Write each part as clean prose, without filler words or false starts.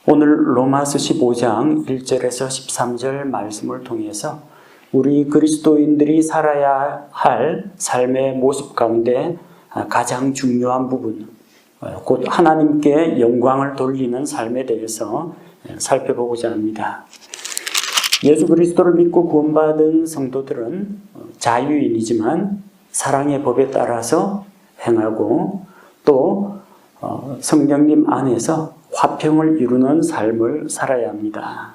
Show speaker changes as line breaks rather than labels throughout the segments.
오늘 로마서 15장 1절에서 13절 말씀을 통해서 우리 그리스도인들이 살아야 할 삶의 모습 가운데 가장 중요한 부분, 곧 하나님께 영광을 돌리는 삶에 대해서 살펴보고자 합니다. 예수 그리스도를 믿고 구원받은 성도들은 자유인이지만 사랑의 법에 따라서 행하고 또 성령님 안에서 화평을 이루는 삶을 살아야 합니다.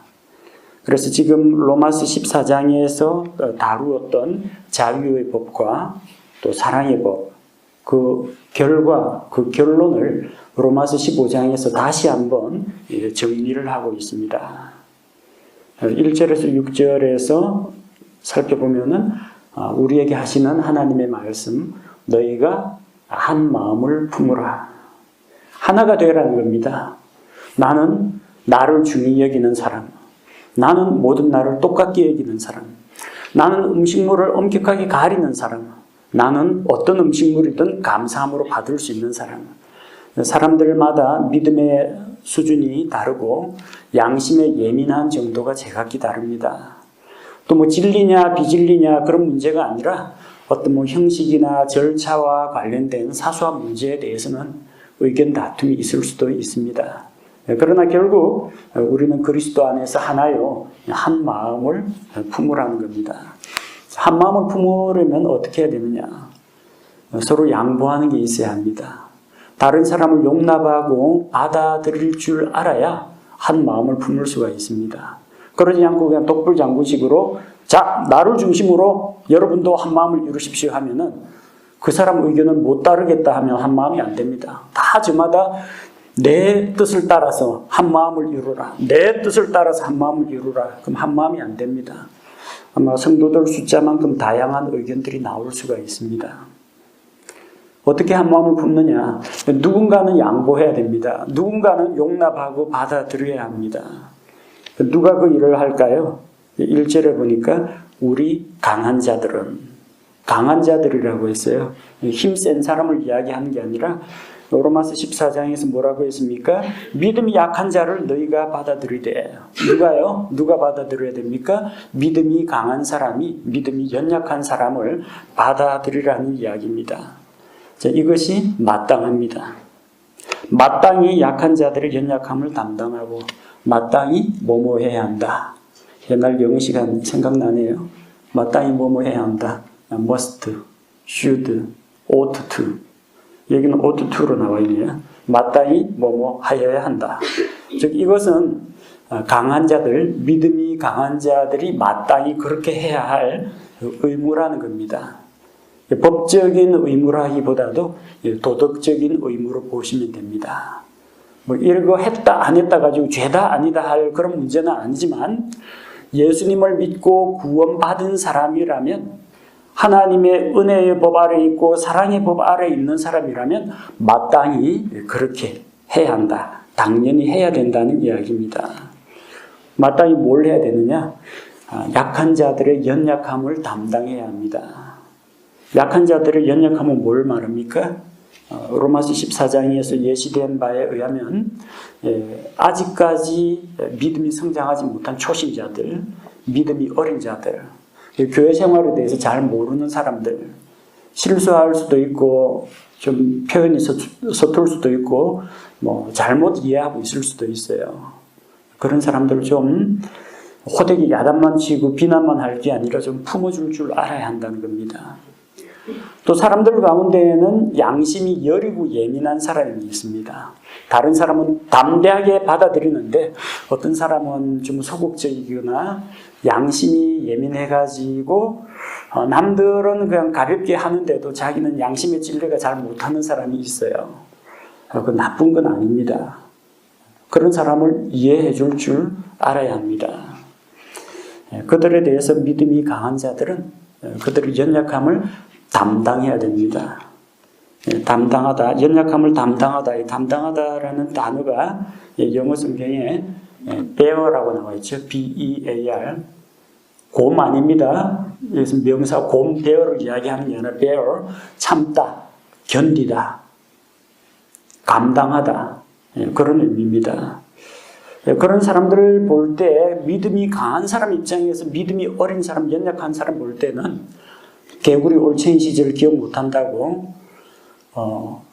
그래서 지금 로마서 14장에서 다루었던 자유의 법과 또 사랑의 법, 그 결과, 그 결론을 로마서 15장에서 다시 한번 정리를 하고 있습니다. 1절에서 6절에서 살펴보면은 우리에게 하시는 하나님의 말씀, 너희가 한 마음을 품으라. 하나가 되라는 겁니다. 나는 나를 중히 여기는 사람, 나는 모든 나를 똑같게 여기는 사람, 나는 음식물을 엄격하게 가리는 사람, 나는 어떤 음식물이든 감사함으로 받을 수 있는 사람. 사람들마다 믿음의 수준이 다르고 양심의 예민한 정도가 제각기 다릅니다. 또 진리냐 비진리냐 그런 문제가 아니라 어떤 형식이나 절차와 관련된 사소한 문제에 대해서는 의견 다툼이 있을 수도 있습니다. 그러나 결국 우리는 그리스도 안에서 하나요, 한 마음을 품으라는 겁니다. 한 마음을 품으려면 어떻게 해야 되느냐? 서로 양보하는 게 있어야 합니다. 다른 사람을 용납하고 받아들일 줄 알아야 한 마음을 품을 수가 있습니다. 그러지 않고 그냥 독불장구식으로 자, 나를 중심으로 여러분도 한 마음을 이루십시오 하면은 그 사람 의견은 못 따르겠다 하면 한 마음이 안 됩니다. 다 저마다 내 뜻을 따라서 한 마음을 이루라. 내 뜻을 따라서 한 마음을 이루라. 그럼 한 마음이 안 됩니다. 아마 성도들 숫자만큼 다양한 의견들이 나올 수가 있습니다. 어떻게 한 마음을 품느냐? 누군가는 양보해야 됩니다. 누군가는 용납하고 받아들여야 합니다. 누가 그 일을 할까요? 1절에 보니까 우리 강한 자들이라고 했어요. 힘센 사람을 이야기하는 게 아니라 로마서 14장에서 뭐라고 했습니까? 믿음이 약한 자를 너희가 받아들이되. 누가요? 누가 받아들여야 됩니까? 믿음이 강한 사람이 믿음이 연약한 사람을 받아들이라는 이야기입니다. 자, 이것이 마땅합니다. 마땅히 약한 자들의 연약함을 담당하고 마땅히 뭐뭐 해야 한다. 옛날 영어 시간 생각나네요. 마땅히 뭐뭐 해야 한다. must, should, ought to. 여기는 ought to로 나와 있네요. 마땅히 뭐뭐 하여야 한다. 즉 이것은 강한 자들, 믿음이 강한 자들이 마땅히 그렇게 해야 할 의무라는 겁니다. 법적인 의무라기보다도 도덕적인 의무로 보시면 됩니다. 뭐 이거 했다 안 했다 가지고 죄다 아니다 할 그런 문제는 아니지만 예수님을 믿고 구원받은 사람이라면 하나님의 은혜의 법 아래 있고 사랑의 법 아래 있는 사람이라면 마땅히 그렇게 해야 한다. 당연히 해야 된다는 이야기입니다. 마땅히 뭘 해야 되느냐? 약한 자들의 연약함을 담당해야 합니다. 약한 자들의 연약함은 뭘 말합니까? 로마서 14장에서 예시된 바에 의하면 아직까지 믿음이 성장하지 못한 초신자들, 믿음이 어린 자들, 교회 생활에 대해서 잘 모르는 사람들, 실수할 수도 있고 좀 표현이 서툴 수도 있고 뭐 잘못 이해하고 있을 수도 있어요. 그런 사람들을 좀 호되게 야단만 치고 비난만 할 게 아니라 좀 품어줄 줄 알아야 한다는 겁니다. 또 사람들 가운데에는 양심이 여리고 예민한 사람이 있습니다. 다른 사람은 담대하게 받아들이는데 어떤 사람은 좀 소극적이거나 양심이 예민해가지고 남들은 그냥 가볍게 하는데도 자기는 양심의 진리가 잘 못하는 사람이 있어요. 그 나쁜 건 아닙니다. 그런 사람을 이해해 줄 알아야 합니다. 그들에 대해서 믿음이 강한 자들은 그들의 연약함을 담당해야 됩니다. 담당하다, 연약함을 담당하다. 이 담당하다라는 단어가 영어 성경에 bear라고 나와 있죠. B-E-A-R. 곰 아닙니다. 여기서 명사 곰, bear를 이야기하는 게 아니라 bear, 참다, 견디다, 감당하다. 그런 의미입니다. 그런 사람들을 볼 때 믿음이 강한 사람 입장에서 믿음이 어린 사람, 연약한 사람 볼 때는 개구리 올챙이 시절을 기억 못한다고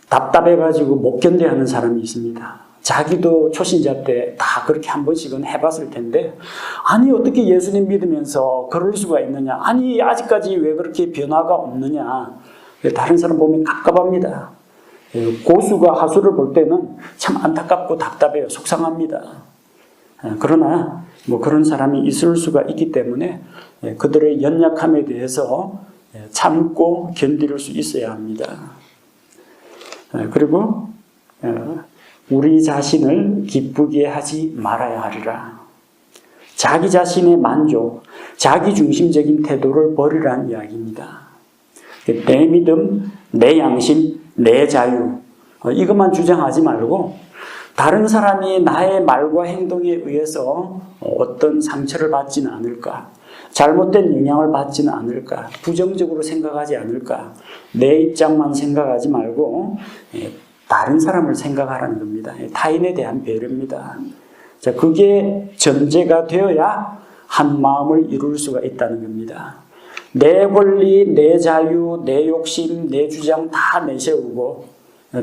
답답해가지고 못 견뎌하는 사람이 있습니다. 자기도 초신자 때 다 그렇게 한 번씩은 해봤을 텐데 아니 어떻게 예수님 믿으면서 그럴 수가 있느냐, 아니 아직까지 왜 그렇게 변화가 없느냐, 다른 사람 보면 갑갑합니다. 고수가 하수를 볼 때는 참 안타깝고 답답해요. 속상합니다. 그러나 뭐 그런 사람이 있을 수가 있기 때문에 그들의 연약함에 대해서 참고 견딜 수 있어야 합니다. 그리고 우리 자신을 기쁘게 하지 말아야 하리라. 자기 자신의 만족, 자기 중심적인 태도를 버리라는 이야기입니다. 내 믿음, 내 양심, 내 자유, 이것만 주장하지 말고 다른 사람이 나의 말과 행동에 의해서 어떤 상처를 받지는 않을까, 잘못된 영향을 받지는 않을까, 부정적으로 생각하지 않을까, 내 입장만 생각하지 말고 다른 사람을 생각하라는 겁니다. 타인에 대한 배려입니다. 자, 그게 전제가 되어야 한 마음을 이룰 수가 있다는 겁니다. 내 권리, 내 자유, 내 욕심, 내 주장 다 내세우고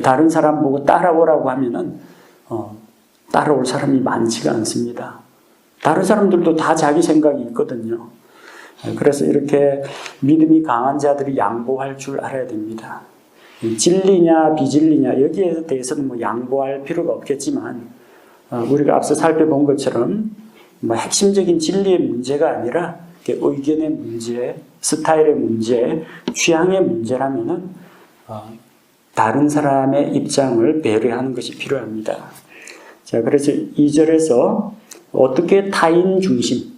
다른 사람 보고 따라오라고 하면은 따라올 사람이 많지가 않습니다. 다른 사람들도 다 자기 생각이 있거든요. 그래서 이렇게 믿음이 강한 자들이 양보할 줄 알아야 됩니다. 진리냐 비진리냐 여기에 대해서는 뭐 양보할 필요가 없겠지만 우리가 앞서 살펴본 것처럼 뭐 핵심적인 진리의 문제가 아니라 의견의 문제, 스타일의 문제, 취향의 문제라면은 다른 사람의 입장을 배려하는 것이 필요합니다. 자, 그래서 2절에서 어떻게 타인 중심,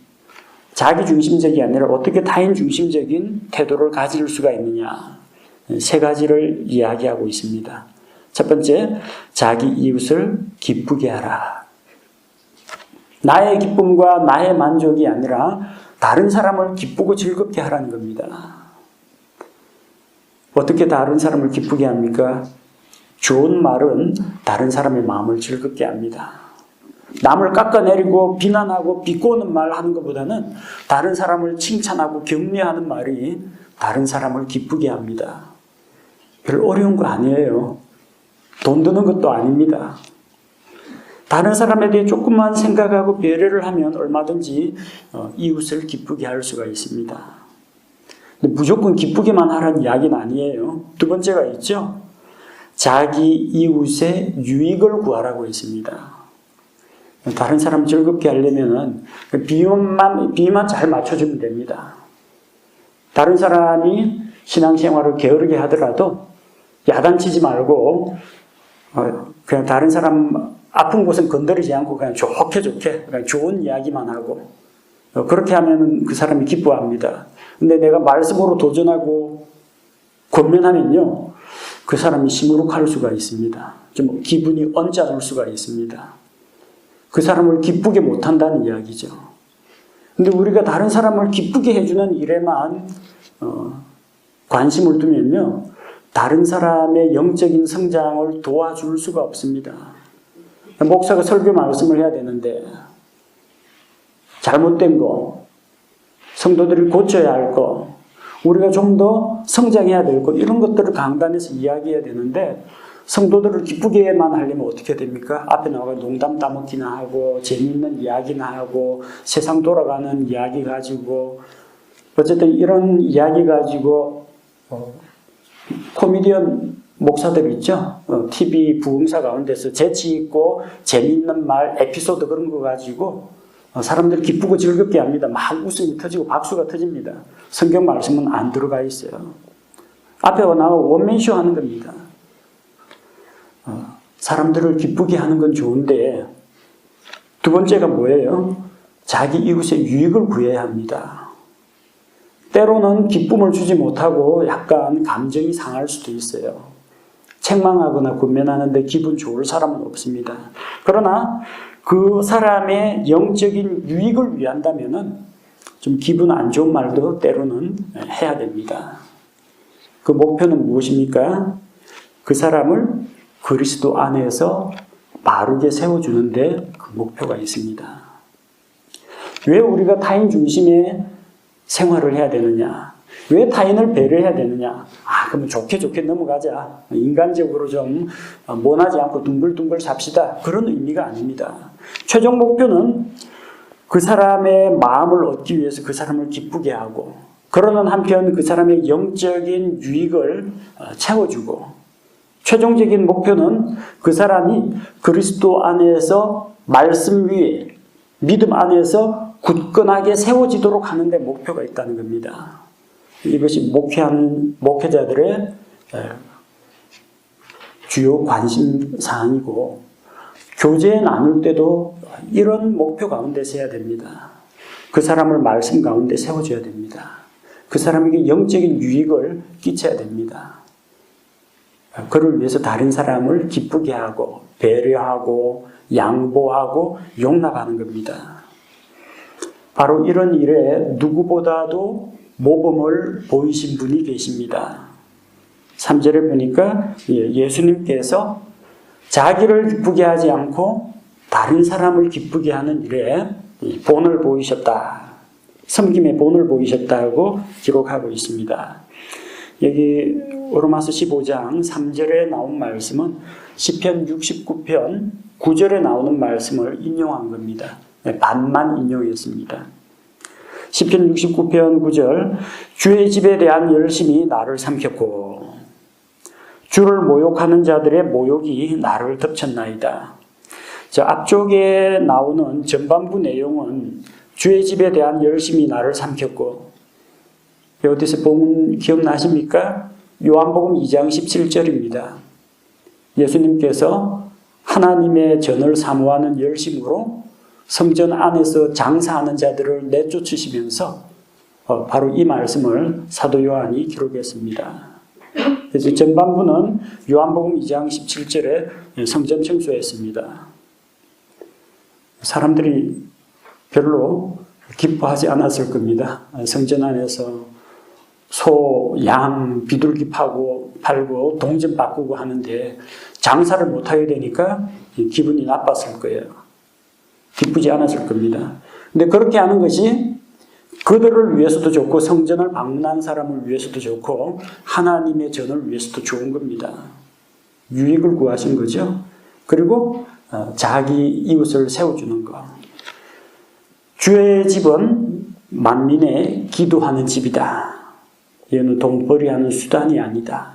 자기 중심적이 아니라 어떻게 타인 중심적인 태도를 가질 수가 있느냐, 세 가지를 이야기하고 있습니다. 첫 번째, 자기 이웃을 기쁘게 하라. 나의 기쁨과 나의 만족이 아니라 다른 사람을 기쁘고 즐겁게 하라는 겁니다. 어떻게 다른 사람을 기쁘게 합니까? 좋은 말은 다른 사람의 마음을 즐겁게 합니다. 남을 깎아내리고 비난하고 비꼬는 말 하는 것보다는 다른 사람을 칭찬하고 격려하는 말이 다른 사람을 기쁘게 합니다. 별 어려운 거 아니에요. 돈 드는 것도 아닙니다. 다른 사람에 대해 조금만 생각하고 배려를 하면 얼마든지 이웃을 기쁘게 할 수가 있습니다. 근데 무조건 기쁘게만 하라는 이야기는 아니에요. 두 번째가 있죠. 자기 이웃의 유익을 구하라고 했습니다. 다른 사람 즐겁게 하려면 비유만 잘 맞춰주면 됩니다. 다른 사람이 신앙생활을 게으르게 하더라도 야단치지 말고 그냥 다른 사람 아픈 곳은 건드리지 않고 그냥 좋게 그냥 좋은 이야기만 하고 그렇게 하면 그 사람이 기뻐합니다. 근데 내가 말씀으로 도전하고 권면하면요, 그 사람이 시무룩할 수가 있습니다. 좀 기분이 언짢을 수가 있습니다. 그 사람을 기쁘게 못한다는 이야기죠. 근데 우리가 다른 사람을 기쁘게 해주는 일에만 관심을 두면요, 다른 사람의 영적인 성장을 도와줄 수가 없습니다. 목사가 설교 말씀을 해야 되는데 잘못된 거, 성도들이 고쳐야 할 거, 우리가 좀 더 성장해야 될 거, 이런 것들을 강단에서 이야기해야 되는데 성도들을 기쁘게만 하려면 어떻게 됩니까? 앞에 나와서 농담 따먹기나 하고 재미있는 이야기나 하고 세상 돌아가는 이야기 가지고 어쨌든 이런 이야기 가지고 코미디언 목사들 있죠? TV 부흥사 가운데서 재치있고 재미있는 말, 에피소드 그런 거 가지고 사람들 기쁘고 즐겁게 합니다. 막 웃음이 터지고 박수가 터집니다. 성경 말씀은 안 들어가 있어요. 앞에 나와 원맨쇼 하는 겁니다. 사람들을 기쁘게 하는 건 좋은데 두 번째가 뭐예요? 자기 이웃의 유익을 구해야 합니다. 때로는 기쁨을 주지 못하고 약간 감정이 상할 수도 있어요. 책망하거나 권면하는데 기분 좋을 사람은 없습니다. 그러나 그 사람의 영적인 유익을 위한다면은 좀 기분 안 좋은 말도 때로는 해야 됩니다. 그 목표는 무엇입니까? 그 사람을 그리스도 안에서 바르게 세워주는데 그 목표가 있습니다. 왜 우리가 타인 중심의 생활을 해야 되느냐? 왜 타인을 배려해야 되느냐? 그러면 좋게 넘어가자. 인간적으로 좀 모나지 않고 둥글둥글 삽시다. 그런 의미가 아닙니다. 최종 목표는 그 사람의 마음을 얻기 위해서 그 사람을 기쁘게 하고, 그러는 한편 그 사람의 영적인 유익을 채워주고, 최종적인 목표는 그 사람이 그리스도 안에서 말씀 위에 믿음 안에서 굳건하게 세워지도록 하는 데 목표가 있다는 겁니다. 이것이 목회하는 목회자들의 주요 관심 사항이고, 교제 나눌 때도 이런 목표 가운데서 해야 됩니다. 그 사람을 말씀 가운데 세워줘야 됩니다. 그 사람에게 영적인 유익을 끼쳐야 됩니다. 그를 위해서 다른 사람을 기쁘게 하고 배려하고 양보하고 용납하는 겁니다. 바로 이런 일에 누구보다도 모범을 보이신 분이 계십니다. 3절에 보니까 예수님께서 자기를 기쁘게 하지 않고 다른 사람을 기쁘게 하는 일에 본을 보이셨다. 섬김의 본을 보이셨다고 기록하고 있습니다. 여기 로마서 15장 3절에 나온 말씀은 시편 69편 9절에 나오는 말씀을 인용한 겁니다. 반만 인용했습니다. 시편 69편 9절, 주의 집에 대한 열심이 나를 삼켰고 주를 모욕하는 자들의 모욕이 나를 덮쳤나이다. 저 앞쪽에 나오는 전반부 내용은 주의 집에 대한 열심이 나를 삼켰고, 어디서 본문 기억나십니까? 요한복음 2장 17절입니다. 예수님께서 하나님의 전을 사모하는 열심으로 성전 안에서 장사하는 자들을 내쫓으시면서 바로 이 말씀을 사도 요한이 기록했습니다. 그래서 전반부는 요한복음 2장 17절에 성전 청소했습니다. 사람들이 별로 기뻐하지 않았을 겁니다. 성전 안에서 소, 양, 비둘기 팔고 동전 바꾸고 하는데 장사를 못하게 되니까 기분이 나빴을 거예요. 기쁘지 않았을 겁니다. 근데 그렇게 하는 것이 그들을 위해서도 좋고 성전을 방문한 사람을 위해서도 좋고 하나님의 전을 위해서도 좋은 겁니다. 유익을 구하신 거죠. 그리고 자기 이웃을 세워주는 것. 주의 집은 만민의 기도하는 집이다. 이는 돈벌이하는 수단이 아니다.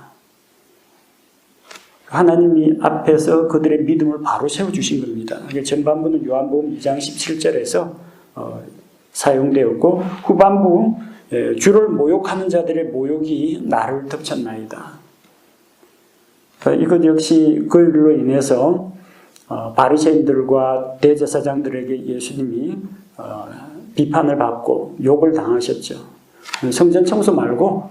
하나님이 앞에서 그들의 믿음을 바로 세워주신 겁니다. 전반부는 요한복음 2장 17절에서 사용되었고, 후반부 주를 모욕하는 자들의 모욕이 나를 덮쳤나이다. 이것 역시 그 일로 인해서 바리새인들과 대제사장들에게 예수님이 비판을 받고 욕을 당하셨죠. 성전 청소 말고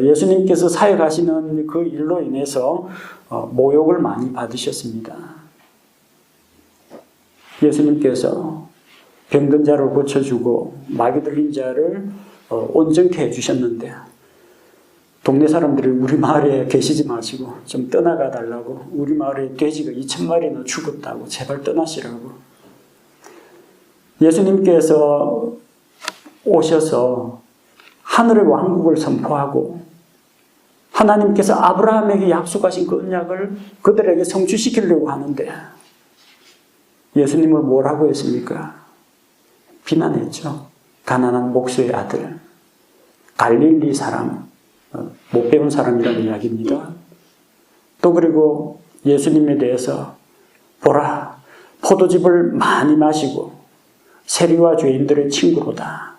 예수님께서 사역하시는 그 일로 인해서 모욕을 많이 받으셨습니다. 예수님께서 병든 자를 고쳐주고 마귀 들린 자를 온전케 해주셨는데 동네 사람들이 우리 마을에 계시지 마시고 좀 떠나가 달라고, 우리 마을에 돼지가 2,000마리나 죽었다고 제발 떠나시라고. 예수님께서 오셔서 하늘의 왕국을 선포하고 하나님께서 아브라함에게 약속하신 그 언약을 그들에게 성취시키려고 하는데 예수님을 뭐라고 했습니까? 비난했죠. 가난한 목수의 아들, 갈릴리 사람, 못 배운 사람이라는 이야기입니다. 또 그리고 예수님에 대해서 보라, 포도즙을 많이 마시고 세리와 죄인들의 친구로다.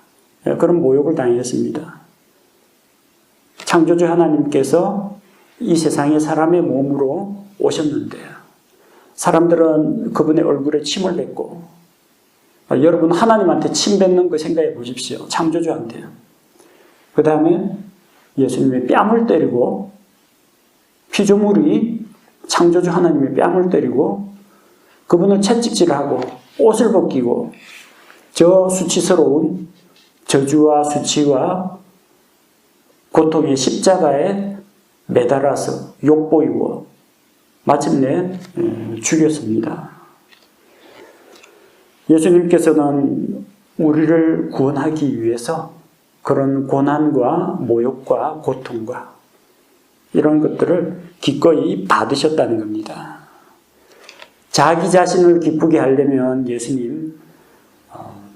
그런 모욕을 당했습니다. 창조주 하나님께서 이 세상에 사람의 몸으로 오셨는데 사람들은 그분의 얼굴에 침을 뱉고, 여러분 하나님한테 침 뱉는 거 생각해 보십시오. 창조주한테요. 그 다음에 예수님의 뺨을 때리고, 피조물이 창조주 하나님의 뺨을 때리고 그분을 채찍질하고 옷을 벗기고 저 수치스러운 저주와 수치와 고통의 십자가에 매달아서 욕보이고 마침내 죽였습니다. 예수님께서는 우리를 구원하기 위해서 그런 고난과 모욕과 고통과 이런 것들을 기꺼이 받으셨다는 겁니다. 자기 자신을 기쁘게 하려면 예수님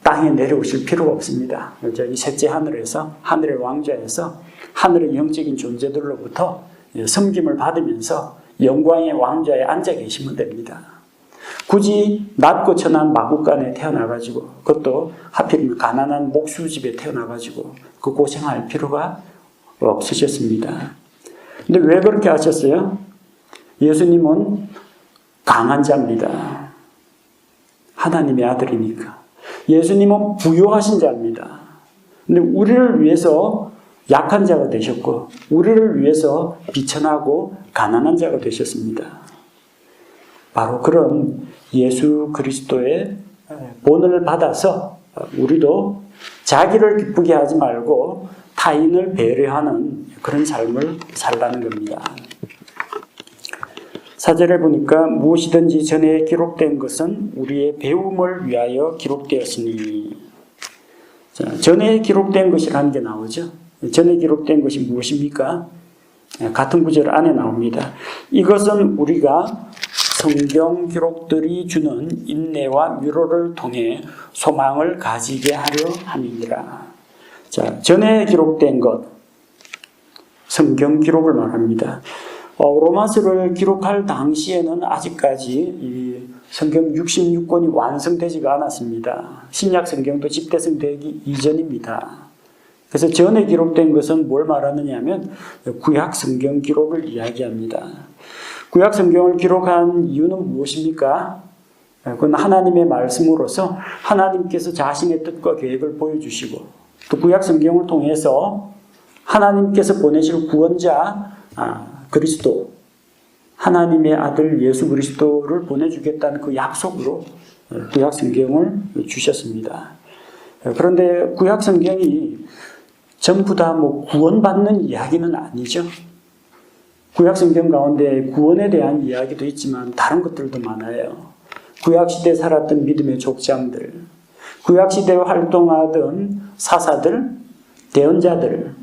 땅에 내려오실 필요가 없습니다. 이 셋째 하늘에서, 하늘의 왕좌에서 하늘의 영적인 존재들로부터 섬김을 받으면서 영광의 왕좌에 앉아 계시면 됩니다. 굳이 낮고 천한 마국간에 태어나가지고, 그것도 하필이면 가난한 목수집에 태어나가지고 그 고생할 필요가 없으셨습니다. 근데 왜 그렇게 하셨어요? 예수님은 강한 자입니다. 하나님의 아들이니까. 예수님은 부요하신 자입니다. 근데 우리를 위해서 약한 자가 되셨고, 우리를 위해서 비천하고 가난한 자가 되셨습니다. 바로 그런 예수 그리스도의 본을 받아서 우리도 자기를 기쁘게 하지 말고 타인을 배려하는 그런 삶을 살라는 겁니다. 4절에 보니까 무엇이든지 전에 기록된 것은 우리의 배움을 위하여 기록되었으니, 전에 기록된 것이라는 게 나오죠. 전에 기록된 것이 무엇입니까? 같은 구절 안에 나옵니다. 이것은 우리가 성경 기록들이 주는 인내와 위로를 통해 소망을 가지게 하려 함이니라. 자, 전에 기록된 것, 성경 기록을 말합니다. 로마서를 기록할 당시에는 아직까지 이 성경 66권이 완성되지가 않았습니다. 신약 성경도 집대성되기 이전입니다. 그래서 전에 기록된 것은 뭘 말하느냐 하면 구약 성경 기록을 이야기합니다. 구약 성경을 기록한 이유는 무엇입니까? 그건 하나님의 말씀으로서 하나님께서 자신의 뜻과 계획을 보여주시고, 또 구약 성경을 통해서 하나님께서 보내실 구원자 그리스도, 하나님의 아들 예수 그리스도를 보내주겠다는 그 약속으로 구약 성경을 주셨습니다. 그런데 구약 성경이 전부 다 구원받는 이야기는 아니죠. 구약 성경 가운데 구원에 대한 이야기도 있지만 다른 것들도 많아요. 구약 시대에 살았던 믿음의 족장들, 구약 시대에 활동하던 사사들, 대언자들,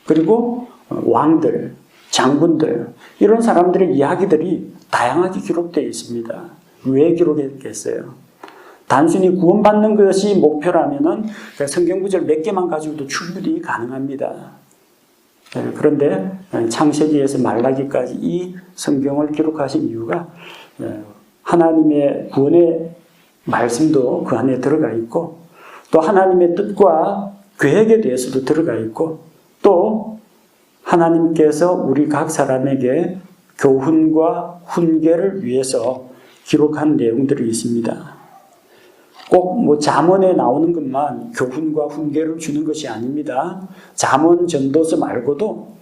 그리고 왕들, 장군들, 이런 사람들의 이야기들이 다양하게 기록되어 있습니다. 왜 기록했겠어요? 단순히 구원받는 것이 목표라면 성경 구절 몇 개만 가지고도 충분히 가능합니다. 그런데 창세기에서 말라기까지 이 성경을 기록하신 이유가 하나님의 구원의 말씀도 그 안에 들어가 있고, 또 하나님의 뜻과 계획에 대해서도 들어가 있고, 또 하나님께서 우리 각 사람에게 교훈과 훈계를 위해서 기록한 내용들이 있습니다. 꼭 잠언에 나오는 것만 교훈과 훈계를 주는 것이 아닙니다. 잠언 전도서 말고도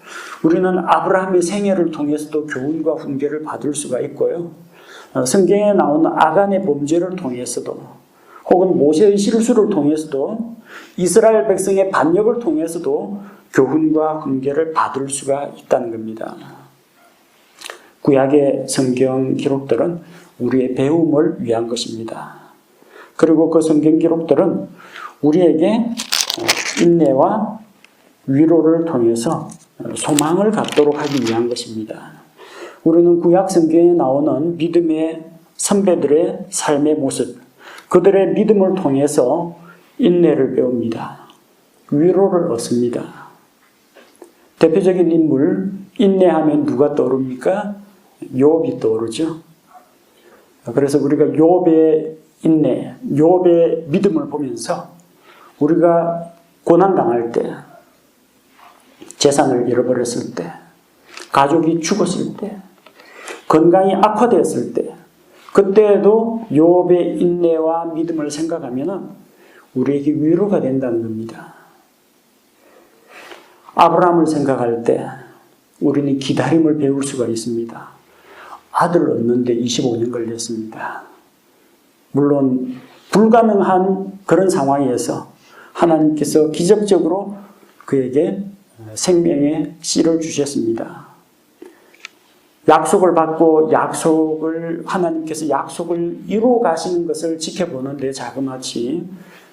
우리는 아브라함의 생애를 통해서도 교훈과 훈계를 받을 수가 있고요. 성경에 나오는 아간의 범죄를 통해서도, 혹은 모세의 실수를 통해서도, 이스라엘 백성의 반역을 통해서도 교훈과 훈계를 받을 수가 있다는 겁니다. 구약의 성경 기록들은 우리의 배움을 위한 것입니다. 그리고 그 성경 기록들은 우리에게 인내와 위로를 통해서 소망을 갖도록 하기 위한 것입니다. 우리는 구약 성경에 나오는 믿음의 선배들의 삶의 모습, 그들의 믿음을 통해서 인내를 배웁니다. 위로를 얻습니다. 대표적인 인물, 인내하면 누가 떠오릅니까? 욥이 떠오르죠. 그래서 우리가 욥의 인내, 욥의 믿음을 보면서 우리가 고난당할 때, 재산을 잃어버렸을 때, 가족이 죽었을 때, 건강이 악화되었을 때, 그때에도 욥의 인내와 믿음을 생각하면 우리에게 위로가 된다는 겁니다. 아브라함을 생각할 때 우리는 기다림을 배울 수가 있습니다. 아들 얻는데 25년 걸렸습니다. 물론 불가능한 그런 상황에서 하나님께서 기적적으로 그에게 생명의 씨를 주셨습니다. 약속을 받고 하나님께서 약속을 이루어 가시는 것을 지켜보는데 자그마치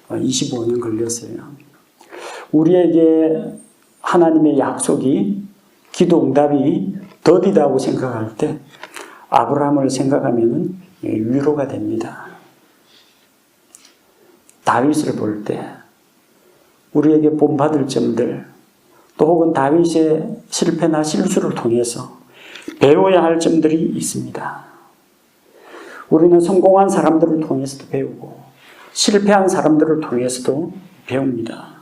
25년 걸렸어요. 우리에게 하나님의 약속이, 기도 응답이 더디다고 생각할 때 아브라함을 생각하면 위로가 됩니다. 다윗을 볼 때 우리에게 본받을 점들, 또 혹은 다윗의 실패나 실수를 통해서 배워야 할 점들이 있습니다. 우리는 성공한 사람들을 통해서도 배우고 실패한 사람들을 통해서도 배웁니다.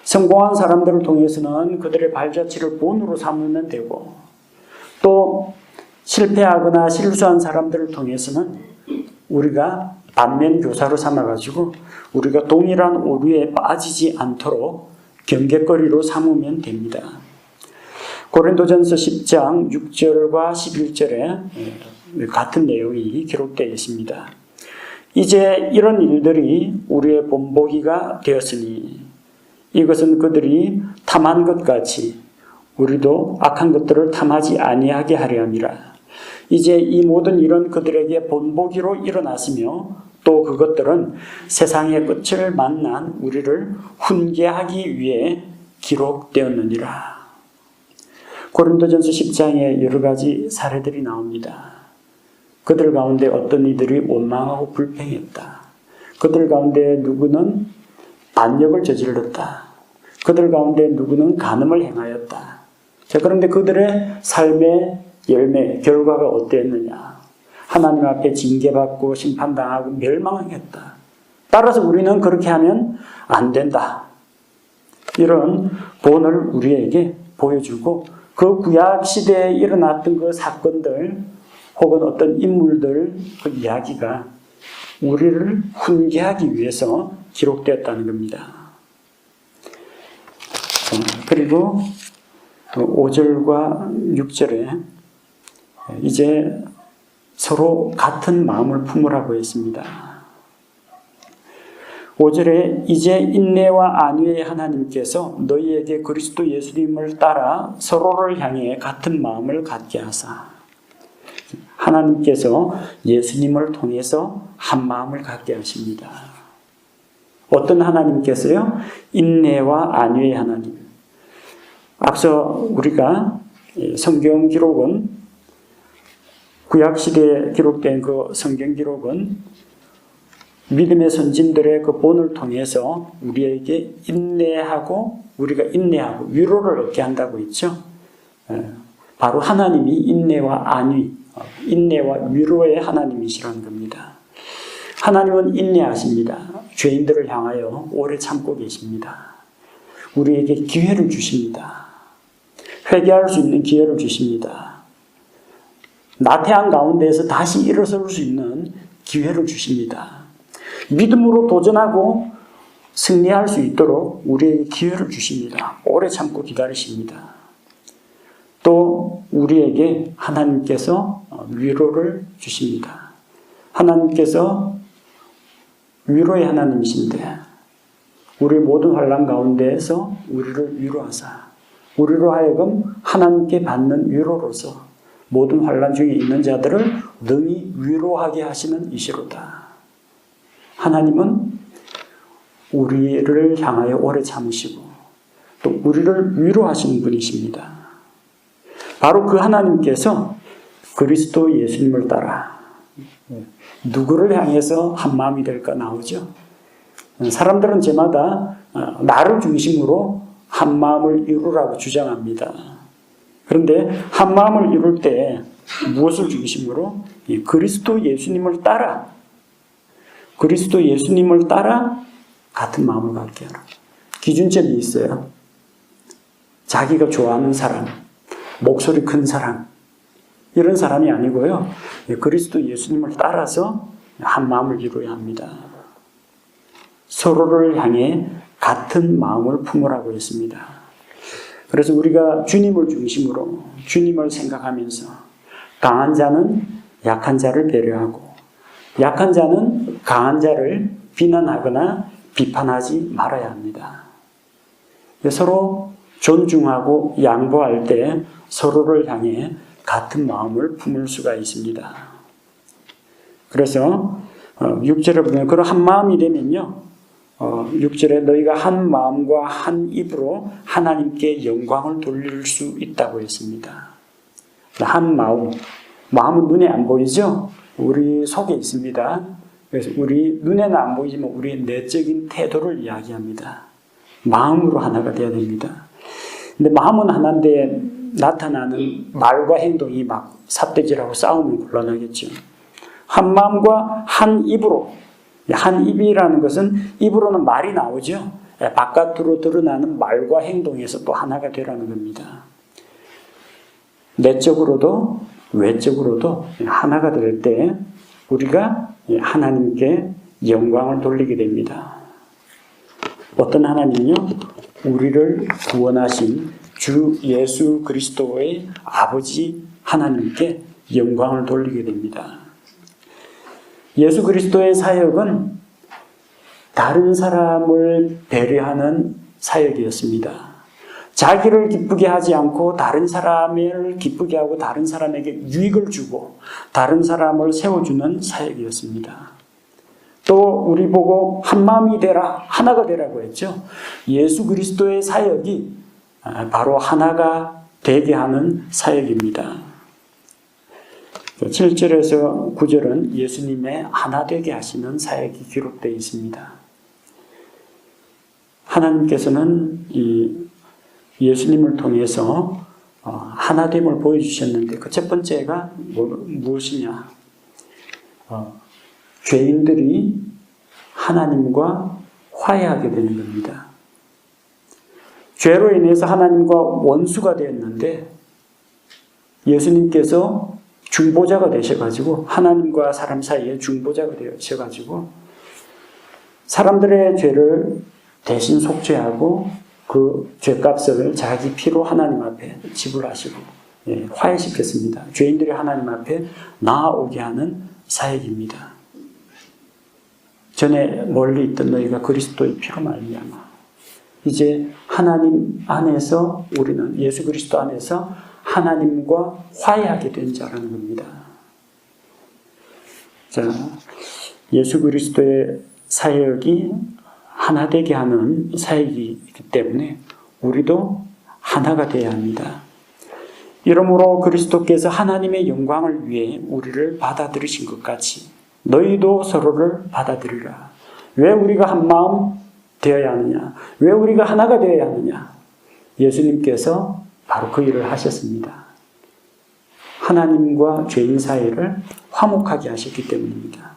성공한 사람들을 통해서는 그들의 발자취를 본으로 삼으면 되고, 또 실패하거나 실수한 사람들을 통해서는 우리가 반면 교사로 삼아가지고 우리가 동일한 오류에 빠지지 않도록 경계거리로 삼으면 됩니다. 고린도전서 10장 6절과 11절에 같은 내용이 기록되어 있습니다. 이제 이런 일들이 우리의 본보기가 되었으니 이것은 그들이 탐한 것 같이 우리도 악한 것들을 탐하지 아니하게 하려 함이라. 이제 이 모든 일은 그들에게 본보기로 일어났으며 또 그것들은 세상의 끝을 만난 우리를 훈계하기 위해 기록되었느니라. 고린도전서 10장에 여러 가지 사례들이 나옵니다. 그들 가운데 어떤 이들이 원망하고 불평했다. 그들 가운데 누구는 반역을 저질렀다. 그들 가운데 누구는 간음을 행하였다. 자, 그런데 그들의 삶의 열매, 결과가 어땠느냐? 하나님 앞에 징계받고 심판당하고 멸망했다. 따라서 우리는 그렇게 하면 안 된다. 이런 본을 우리에게 보여주고 그 구약 시대에 일어났던 그 사건들 혹은 어떤 인물들 그 이야기가 우리를 훈계하기 위해서 기록되었다는 겁니다. 그리고 5절과 6절에 이제 서로 같은 마음을 품으라고 했습니다. 5절에 이제 인내와 안위의 하나님께서 너희에게 그리스도 예수님을 따라 서로를 향해 같은 마음을 갖게 하사. 하나님께서 예수님을 통해서 한 마음을 갖게 하십니다. 어떤 하나님께서요? 인내와 안위의 하나님. 앞서 우리가 성경 기록은 구약시대에 기록된 그 성경 기록은 믿음의 선진들의 그 본을 통해서 우리에게 우리가 인내하고 위로를 얻게 한다고 했죠. 바로 하나님이 인내와 안위, 인내와 위로의 하나님이시라는 겁니다. 하나님은 인내하십니다. 죄인들을 향하여 오래 참고 계십니다. 우리에게 기회를 주십니다. 회개할 수 있는 기회를 주십니다. 나태한 가운데에서 다시 일어설 수 있는 기회를 주십니다. 믿음으로 도전하고 승리할 수 있도록 우리에게 기회를 주십니다. 오래 참고 기다리십니다. 또 우리에게 하나님께서 위로를 주십니다. 하나님께서 위로의 하나님이신데 우리 모든 환난 가운데에서 우리를 위로하사 우리로 하여금 하나님께 받는 위로로서 모든 환난 중에 있는 자들을 능히 위로하게 하시는 이시로다. 하나님은 우리를 향하여 오래 참으시고 또 우리를 위로하시는 분이십니다. 바로 그 하나님께서 그리스도 예수님을 따라 누구를 향해서 한 마음이 될까 나오죠. 사람들은 제마다 나를 중심으로 한 마음을 이루라고 주장합니다. 그런데 한 마음을 이룰 때 무엇을 중심으로? 그리스도 예수님을 따라 그리스도 예수님을 따라 같은 마음을 갖게 하라. 기준점이 있어요. 자기가 좋아하는 사람, 목소리 큰 사람 이런 사람이 아니고요. 그리스도 예수님을 따라서 한 마음을 이루어야 합니다. 서로를 향해 같은 마음을 품으라고 했습니다. 그래서 우리가 주님을 중심으로 주님을 생각하면서 강한 자는 약한 자를 배려하고 약한 자는 강한 자를 비난하거나 비판하지 말아야 합니다. 서로 존중하고 양보할 때 서로를 향해 같은 마음을 품을 수가 있습니다. 그래서 6절에 보면 그런 한 마음이 되면요, 6절에 너희가 한 마음과 한 입으로 하나님께 영광을 돌릴 수 있다고 했습니다. 한 마음은 눈에 안 보이죠? 우리 속에 있습니다. 그래서 우리 눈에는 안 보이지만 우리의 내적인 태도를 이야기합니다. 마음으로 하나가 되어야 됩니다. 근데 마음은 하나인데 나타나는 말과 행동이 막 삿대질하고 싸우면 곤란하겠죠. 한 마음과 한 입으로, 한 입이라는 것은 입으로는 말이 나오죠. 바깥으로 드러나는 말과 행동에서 또 하나가 되라는 겁니다. 내적으로도 외적으로도 하나가 될 때 우리가 하나님께 영광을 돌리게 됩니다. 어떤 하나님이요? 우리를 구원하신 주 예수 그리스도의 아버지 하나님께 영광을 돌리게 됩니다. 예수 그리스도의 사역은 다른 사람을 배려하는 사역이었습니다. 자기를 기쁘게 하지 않고 다른 사람을 기쁘게 하고 다른 사람에게 유익을 주고 다른 사람을 세워주는 사역이었습니다. 또 우리 보고 한 마음이 되라, 하나가 되라고 했죠. 예수 그리스도의 사역이 바로 하나가 되게 하는 사역입니다. 7절에서 9절은 예수님의 하나 되게 하시는 사역이 기록되어 있습니다. 하나님께서는 이 예수님을 통해서 하나됨을 보여주셨는데 그 첫 번째가 무엇이냐? 죄인들이 하나님과 화해하게 되는 겁니다. 죄로 인해서 하나님과 원수가 되었는데 예수님께서 중보자가 되셔가지고 하나님과 사람 사이에 중보자가 되셔가지고 사람들의 죄를 대신 속죄하고 그 죄값을 자기 피로 하나님 앞에 지불하시고 화해시켰습니다. 죄인들이 하나님 앞에 나아오게 하는 사역입니다. 전에 멀리 있던 너희가 그리스도의 피로 말미암아 이제 하나님 안에서 우리는 예수 그리스도 안에서 하나님과 화해하게 된 자라는 겁니다. 자, 예수 그리스도의 사역이 하나 되게 하는 사역이기 때문에 우리도 하나가 되어야 합니다. 이러므로 그리스도께서 하나님의 영광을 위해 우리를 받아들이신 것 같이 너희도 서로를 받아들이라. 왜 우리가 한 마음 되어야 하느냐? 왜 우리가 하나가 되어야 하느냐? 예수님께서 바로 그 일을 하셨습니다. 하나님과 죄인 사이를 화목하게 하셨기 때문입니다.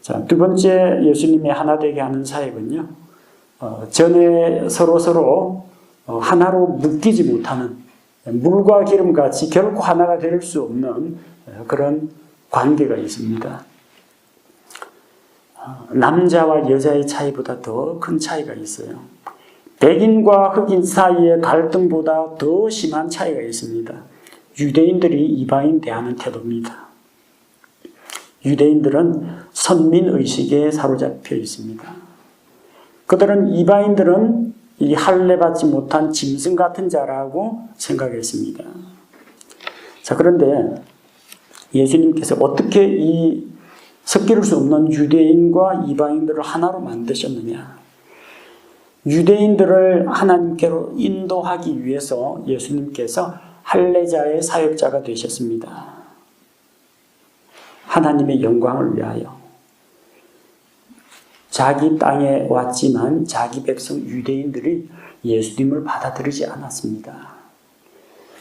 자, 두 번째 예수님의 하나 되게 하는 사역은요, 전에 서로 하나로 묶이지 못하는 물과 기름같이 결코 하나가 될 수 없는 그런 관계가 있습니다. 남자와 여자의 차이보다 더 큰 차이가 있어요. 백인과 흑인 사이의 갈등보다 더 심한 차이가 있습니다. 유대인들이 이방인 대하는 태도입니다. 유대인들은 선민의식에 사로잡혀 있습니다. 그들은 이방인들은 이 할례받지 못한 짐승 같은 자라고 생각했습니다. 자, 그런데 예수님께서 어떻게 이 섞일 수 없는 유대인과 이방인들을 하나로 만드셨느냐? 유대인들을 하나님께로 인도하기 위해서 예수님께서 할례자의 사역자가 되셨습니다. 하나님의 영광을 위하여. 자기 땅에 왔지만 자기 백성 유대인들이 예수님을 받아들이지 않았습니다.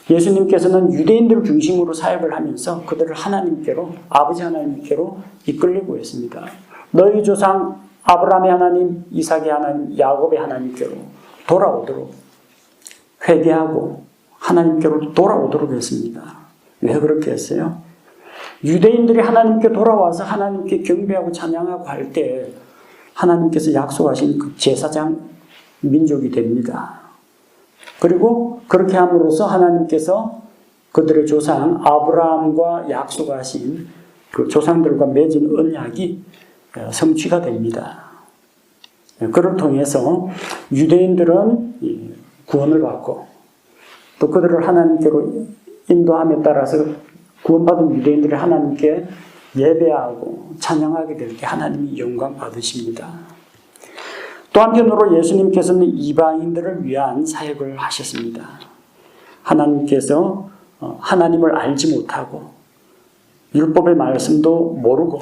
예수님께서는 유대인들 중심으로 사역을 하면서 그들을 하나님께로, 아버지 하나님께로 이끌리고 있습니다. 너희 조상 아브라함의 하나님, 이삭의 하나님, 야곱의 하나님께로 돌아오도록 회개하고 하나님께로 돌아오도록 했습니다. 왜 그렇게 했어요? 유대인들이 하나님께 돌아와서 하나님께 경배하고 찬양하고 할 때 하나님께서 약속하신 그 제사장 민족이 됩니다. 그리고 그렇게 함으로써 하나님께서 그들의 조상 아브라함과 약속하신 그 조상들과 맺은 언약이 성취가 됩니다. 그를 통해서 유대인들은 구원을 받고 또 그들을 하나님께로 인도함에 따라서 구원받은 유대인들이 하나님께 예배하고 찬양하게 될 때 하나님이 영광 받으십니다. 또 한편으로 예수님께서는 이방인들을 위한 사역을 하셨습니다. 하나님께서 하나님을 알지 못하고 율법의 말씀도 모르고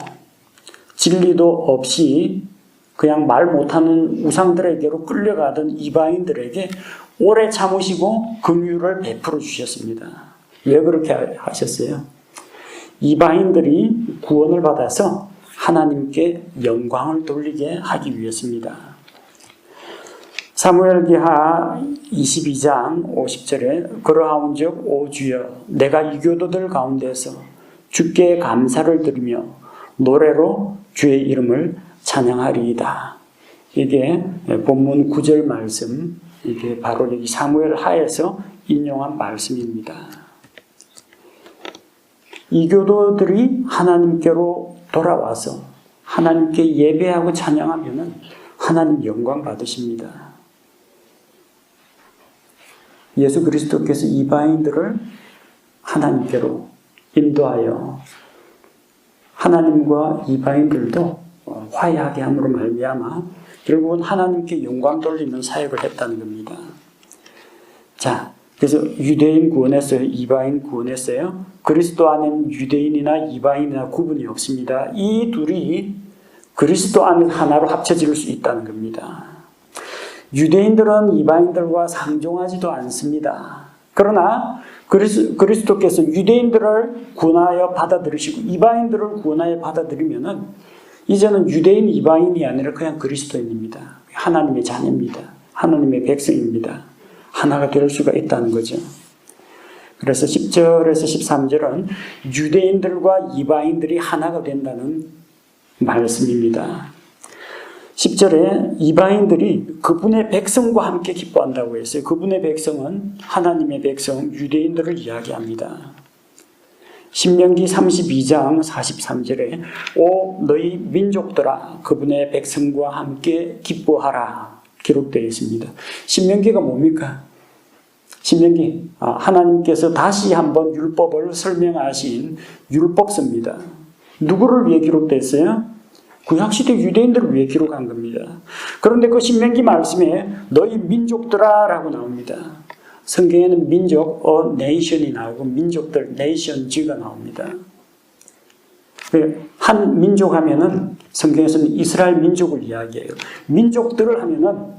진리도 없이 그냥 말 못하는 우상들에게로 끌려가던 이방인들에게 오래 참으시고 긍휼을 베풀어 주셨습니다. 왜 그렇게 하셨어요? 이방인들이 구원을 받아서 하나님께 영광을 돌리게 하기 위해서입니다. 사무엘기하 22장 50절에 그러하온즉 오 주여 내가 이 교도들 가운데서 주께 감사를 드리며 노래로 주의 이름을 찬양하리이다. 이게 본문 9절 말씀, 이게 바로 여기 사무엘 하에서 인용한 말씀입니다. 이 교도들이 하나님께로 돌아와서 하나님께 예배하고 찬양하면 하나님 영광 받으십니다. 예수 그리스도께서 이방인들을 하나님께로 인도하여 하나님과 이방인들도 화해하게 함으로 말미암아 결국은 하나님께 영광 돌리는 사역을 했다는 겁니다. 자, 그래서 유대인 구원했어요? 이방인 구원했어요? 그리스도 안에는 유대인이나 이방인이나 구분이 없습니다. 이 둘이 그리스도 안에 하나로 합쳐질 수 있다는 겁니다. 유대인들은 이방인들과 상종하지도 않습니다. 그러나 그리스도께서 유대인들을 구원하여 받아들이시고 이방인들을 구원하여 받아들이면은 이제는 유대인, 이방인이 아니라 그냥 그리스도인입니다. 하나님의 자녀입니다. 하나님의 백성입니다. 하나가 될 수가 있다는 거죠. 그래서 10절에서 13절은 유대인들과 이방인들이 하나가 된다는 말씀입니다. 10절에 이방인들이 그분의 백성과 함께 기뻐한다고 했어요. 그분의 백성은 하나님의 백성, 유대인들을 이야기합니다. 신명기 32장 43절에 오 너희 민족들아 그분의 백성과 함께 기뻐하라 기록되어 있습니다. 신명기가 뭡니까? 신명기 하나님께서 다시 한번 율법을 설명하신 율법서입니다. 누구를 위해 기록됐어요? 구약시대 유대인들을 위해 기록한 겁니다. 그런데 그 신명기 말씀에 너희 민족들아 라고 나옵니다. 성경에는 민족, nation이 나오고 민족들, nations가 나옵니다. 한 민족 하면은 성경에서는 이스라엘 민족을 이야기해요. 민족들을 하면은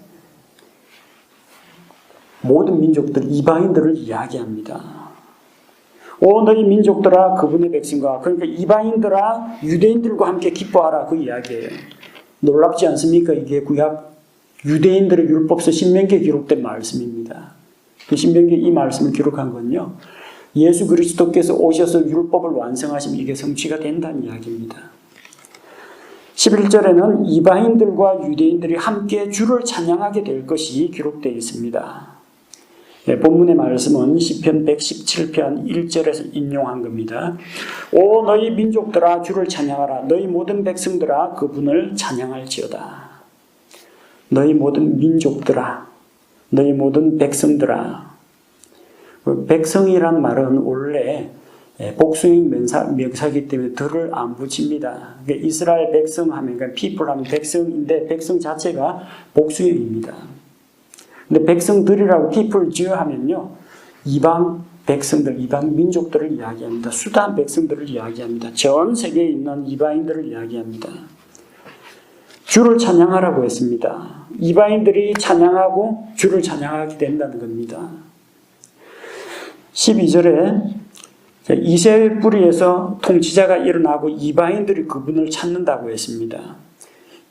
모든 민족들, 이방인들을 이야기합니다. 오 너희 민족들아 그분의 백성과 그러니까 이방인들아 유대인들과 함께 기뻐하라 그 이야기예요. 놀랍지 않습니까? 이게 구약 유대인들의 율법서 신명기에 기록된 말씀입니다. 그 신명기에 이 말씀을 기록한 건요. 예수 그리스도께서 오셔서 율법을 완성하시면 이게 성취가 된다는 이야기입니다. 11절에는 이방인들과 유대인들이 함께 주를 찬양하게 될 것이 기록되어 있습니다. 본문의 말씀은 시편 117편 1절에서 인용한 겁니다. 오 너희 민족들아 주를 찬양하라. 너희 모든 백성들아 그분을 찬양할지어다. 너희 모든 민족들아 너희 모든 백성들아. 백성이란 말은 원래 복수형 명사이기 때문에 들을 안 붙입니다. 이스라엘 백성 하면 people 하면 백성인데 백성 자체가 복수형입니다. 근데 백성들이라고 people 지어 하면요. 이방 백성들, 이방 민족들을 이야기합니다. 수단 백성들을 이야기합니다. 전 세계에 있는 이방인들을 이야기합니다. 주를 찬양하라고 했습니다. 이방인들이 찬양하고 주를 찬양하게 된다는 겁니다. 12절에 이스라엘 뿌리에서 통치자가 일어나고 이방인들이 그분을 찾는다고 했습니다.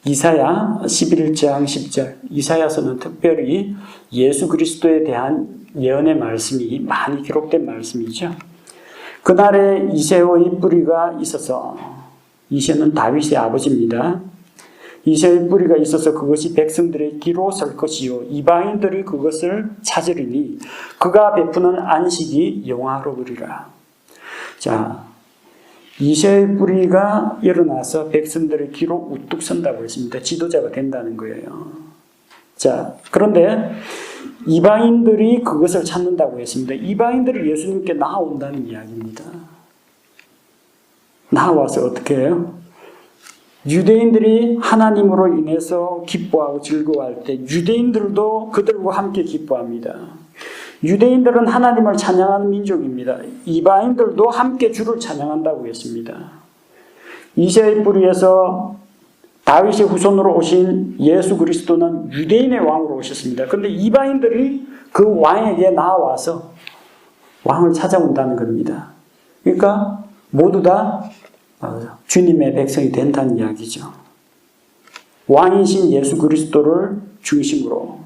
이사야 11장 10절 이사야서는 특별히 예수 그리스도에 대한 예언의 말씀이 많이 기록된 말씀이죠. 그날에 이새의 뿌리가 있어서 이새는 다윗의 아버지입니다. 이새의 뿌리가 있어서 그것이 백성들의 기로 설 것이요 이방인들이 그것을 찾으리니 그가 베푸는 안식이 영화로우리라. 자, 이새의 뿌리가 일어나서 백성들의 기로 우뚝 선다고 했습니다. 지도자가 된다는 거예요. 자, 그런데 이방인들이 그것을 찾는다고 했습니다. 이방인들이 예수님께 나아온다는 이야기입니다. 나아와서 어떻게 해요? 유대인들이 하나님으로 인해서 기뻐하고 즐거워할 때 유대인들도 그들과 함께 기뻐합니다. 유대인들은 하나님을 찬양하는 민족입니다. 이방인들도 함께 주를 찬양한다고 했습니다. 이새의 뿌리에서 다윗의 후손으로 오신 예수 그리스도는 유대인의 왕으로 오셨습니다. 그런데 이방인들이 그 왕에게 나와서 왕을 찾아온다는 겁니다. 그러니까 모두 다 주님의 백성이 된다는 이야기죠. 왕이신 예수 그리스도를 중심으로,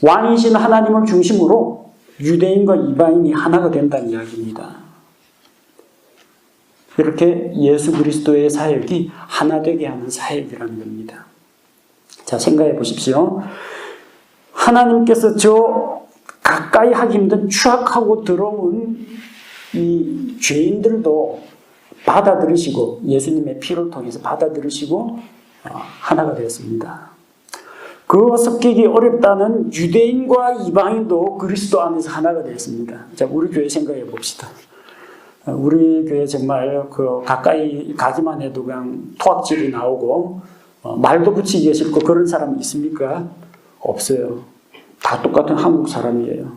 왕이신 하나님을 중심으로 유대인과 이방인이 하나가 된다는 이야기입니다. 이렇게 예수 그리스도의 사역이 하나 되게 하는 사역이라는 겁니다. 자, 생각해 보십시오. 하나님께서 저 가까이 하기 힘든 추악하고 더러운 이 죄인들도 받아들이시고 예수님의 피를 통해서 받아들이시고 하나가 되었습니다. 그 섞이기 어렵다는 유대인과 이방인도 그리스도 안에서 하나가 되었습니다. 자, 우리 교회 생각해 봅시다. 우리 교회 정말 그 가까이 가기만 해도 그냥 토악질이 나오고 말도 붙이기 싫고 그런 사람이 있습니까? 없어요. 다 똑같은 한국 사람이에요.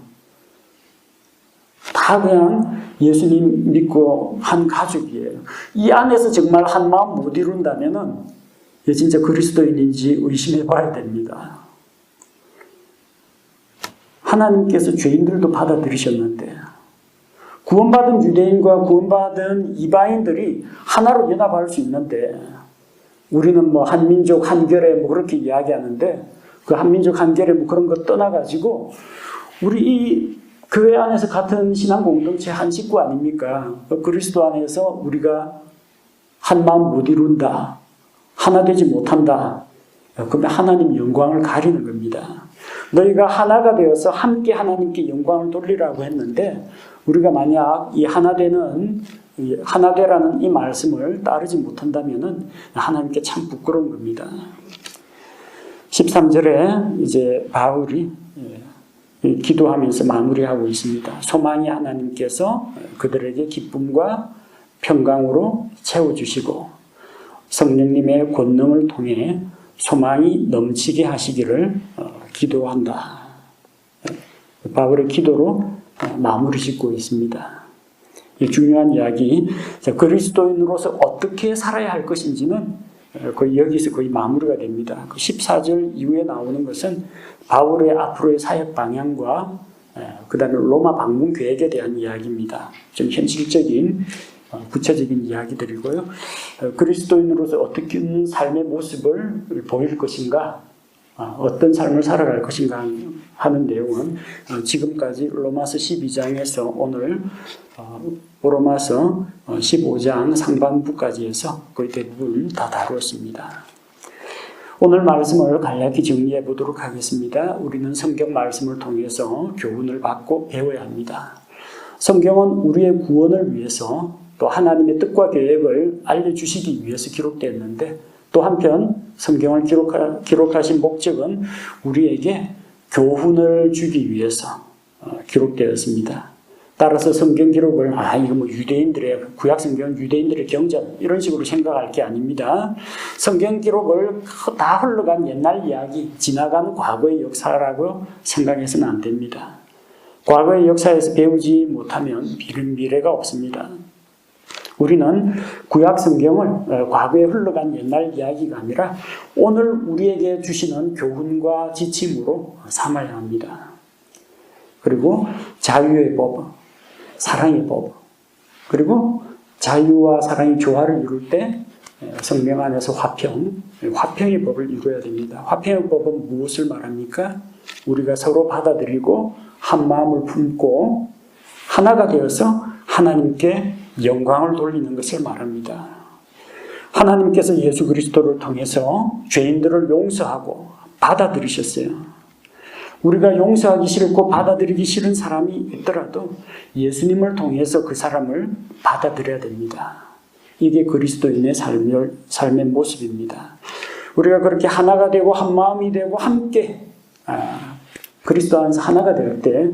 다 그냥 예수님 믿고 한 가족이에요. 이 안에서 정말 한 마음 못 이룬다면은 진짜 그리스도인인지 의심해 봐야 됩니다. 하나님께서 죄인들도 받아들이셨는데 구원받은 유대인과 구원받은 이방인들이 하나로 연합할 수 있는데 우리는 뭐 한민족 한결에 뭐 그렇게 이야기하는데 그 한민족 한결에 뭐 그런 거 떠나가지고 우리 이 교회 안에서 같은 신앙 공동체 한 식구 아닙니까? 그리스도 안에서 우리가 한 마음 못 이룬다. 하나 되지 못한다. 그러면 하나님 영광을 가리는 겁니다. 너희가 하나가 되어서 함께 하나님께 영광을 돌리라고 했는데 우리가 만약 이 하나되라는 이 말씀을 따르지 못한다면은 하나님께 참 부끄러운 겁니다. 13절에 이제 바울이 기도하면서 마무리하고 있습니다. 소망이 하나님께서 그들에게 기쁨과 평강으로 채워주시고 성령님의 권능을 통해 소망이 넘치게 하시기를 기도한다. 바울의 기도로 마무리 짓고 있습니다. 이 중요한 이야기, 그리스도인으로서 어떻게 살아야 할 것인지는 거의 여기서 거의 마무리가 됩니다. 14절 이후에 나오는 것은 바울의 앞으로의 사역 방향과 그 다음에 로마 방문 계획에 대한 이야기입니다. 좀 현실적인 구체적인 이야기들이고요. 그리스도인으로서 어떻게 삶의 모습을 보일 것인가, 어떤 삶을 살아갈 것인가 하는 내용은 지금까지 로마서 12장에서 오늘 로마서 15장 상반부까지 해서 거의 대부분 다 다루었습니다. 오늘 말씀을 간략히 정리해 보도록 하겠습니다. 우리는 성경 말씀을 통해서 교훈을 받고 배워야 합니다. 성경은 우리의 구원을 위해서 또 하나님의 뜻과 계획을 알려주시기 위해서 기록되었는데 또 한편 성경을 기록하신 목적은 우리에게 교훈을 주기 위해서 기록되었습니다. 따라서 성경 기록을 이거 뭐 유대인들의 구약 성경은 유대인들의 경전 이런 식으로 생각할 게 아닙니다. 성경 기록을 다 흘러간 옛날 이야기, 지나간 과거의 역사라고 생각해서는 안 됩니다. 과거의 역사에서 배우지 못하면 미래가 없습니다. 우리는 구약 성경을 과거에 흘러간 옛날 이야기가 아니라 오늘 우리에게 주시는 교훈과 지침으로 삼아야 합니다. 그리고 자유의 법, 사랑의 법, 그리고 자유와 사랑이 조화를 이룰 때 성령 안에서 화평의 법을 이루어야 됩니다. 화평의 법은 무엇을 말합니까? 우리가 서로 받아들이고 한 마음을 품고 하나가 되어서 하나님께 영광을 돌리는 것을 말합니다. 하나님께서 예수 그리스도를 통해서 죄인들을 용서하고 받아들이셨어요. 우리가 용서하기 싫고 받아들이기 싫은 사람이 있더라도 예수님을 통해서 그 사람을 받아들여야 됩니다. 이게 그리스도인의 삶의 모습입니다. 우리가 그렇게 하나가 되고 한 마음이 되고 함께 그리스도 안에서 하나가 될 때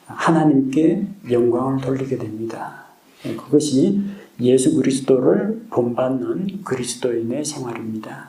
하나님께 영광을 돌리게 됩니다. 그것이 예수 그리스도를 본받는 그리스도인의 생활입니다.